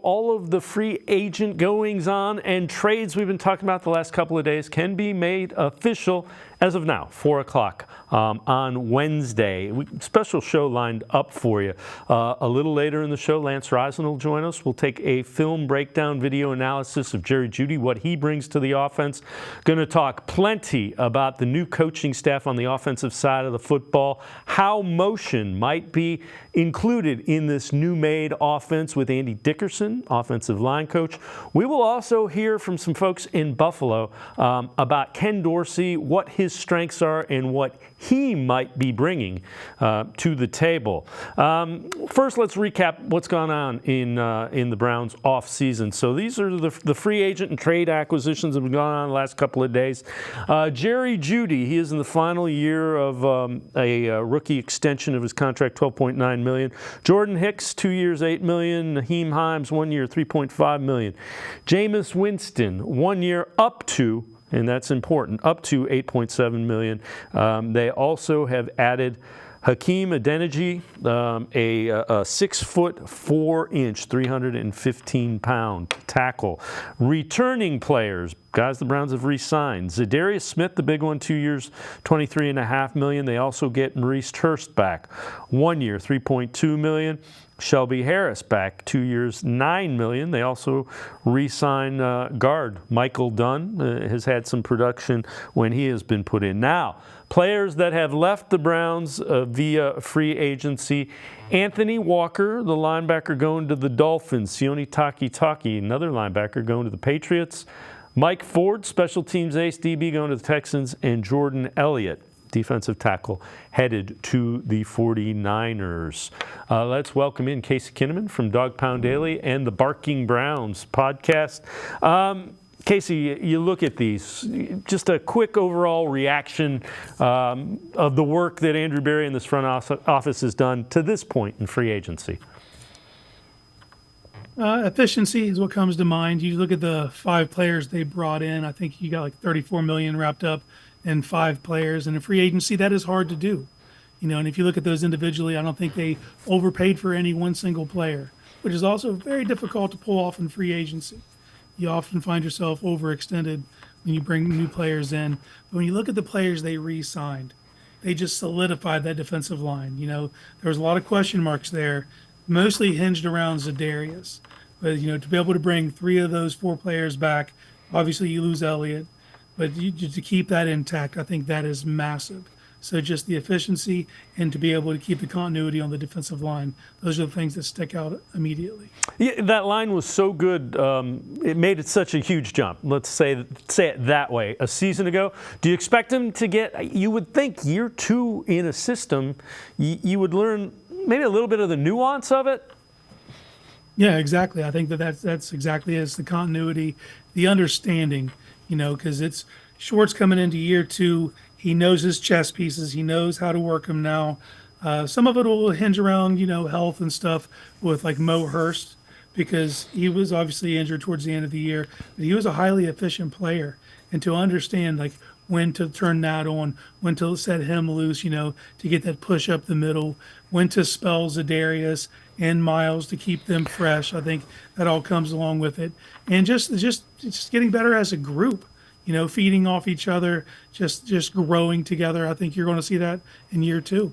All of the free agent goings on and trades we've been talking about the last couple of days can be made official as of now, 4 o'clock on Wednesday. Special show lined up for you. A little later in the show, Lance Risen will join us. We'll take a film breakdown, video analysis of Jerry Jeudy, what he brings to the offense. Going to talk plenty about the new coaching staff on the offensive side of the football, how motion might be included in this new made offense with Andy Dickerson, offensive line coach. We will also hear from some folks in Buffalo about Ken Dorsey, what his strengths are and what he might be bringing to the table. First, let's recap what's gone on in the Browns offseason. So these are the free agent and trade acquisitions that have gone on the last couple of days. Jerry Jeudy, he is in the final year of a rookie extension of his contract, $12.9 million. Jordan Hicks, 2 years, $8 million. Naheem Himes, 1 year, $3.5 million. Jameis Winston, 1 year, up to, and that's important, up to $8.7 million. They also have added Hakeem Adeniji, a 6 foot 4 inch, 315-pound tackle. Returning players, guys the Browns have re-signed. Za'Darius Smith, the big one, 2 years, $23.5 million. They also get Maurice Hurst back, 1 year, $3.2 million. Shelby Harris back, 2 years, $9 million. They also re-sign guard Michael Dunn. Has had some production when he has been put in. Now, players that have left the Browns via free agency. Anthony Walker, the linebacker, going to the Dolphins. Sione Takitaki, another linebacker, going to the Patriots. Mike Ford, special teams ace DB, going to the Texans. And Jordan Elliott, defensive tackle, headed to the 49ers. Let's welcome in Casey Kinnamon from Dog Pound Daily and the Barking Browns podcast. Casey, you look at these, just a quick overall reaction of the work that Andrew Berry and this front office has done to this point in free agency. Efficiency is what comes to mind. You look at the 5 players they brought in. I think you got like $34 million wrapped up in 5 players. And in free agency, that is hard to do. And if you look at those individually, I don't think they overpaid for any one single player, which is also very difficult to pull off in free agency. You often find yourself overextended when you bring new players in. But when you look at the players they re-signed, they just solidified that defensive line. There was a lot of question marks there, mostly hinged around Za'Darius. But, to be able to bring 3 of those 4 players back, obviously you lose Elliott, but to keep that intact, I think that is massive. So just the efficiency and to be able to keep the continuity on the defensive line, those are the things that stick out immediately. Yeah, that line was so good, it made it such a huge jump. Let's say it that way. A season ago, do you expect them to get, you would think year 2 in a system, you would learn maybe a little bit of the nuance of it? Yeah, exactly. I think that's exactly it. It's the continuity, the understanding, because it's Schwartz coming into year 2. He knows his chess pieces. He knows how to work them now. Some of it will hinge around, health and stuff with like Mo Hurst, because he was obviously injured towards the end of the year. But he was a highly efficient player. And to understand like when to turn that on, when to set him loose, to get that push up the middle, when to spell Za'Darius and Miles to keep them fresh. I think that all comes along with it. And just getting better as a group. Feeding off each other, just growing together. I think you're going to see that in year 2.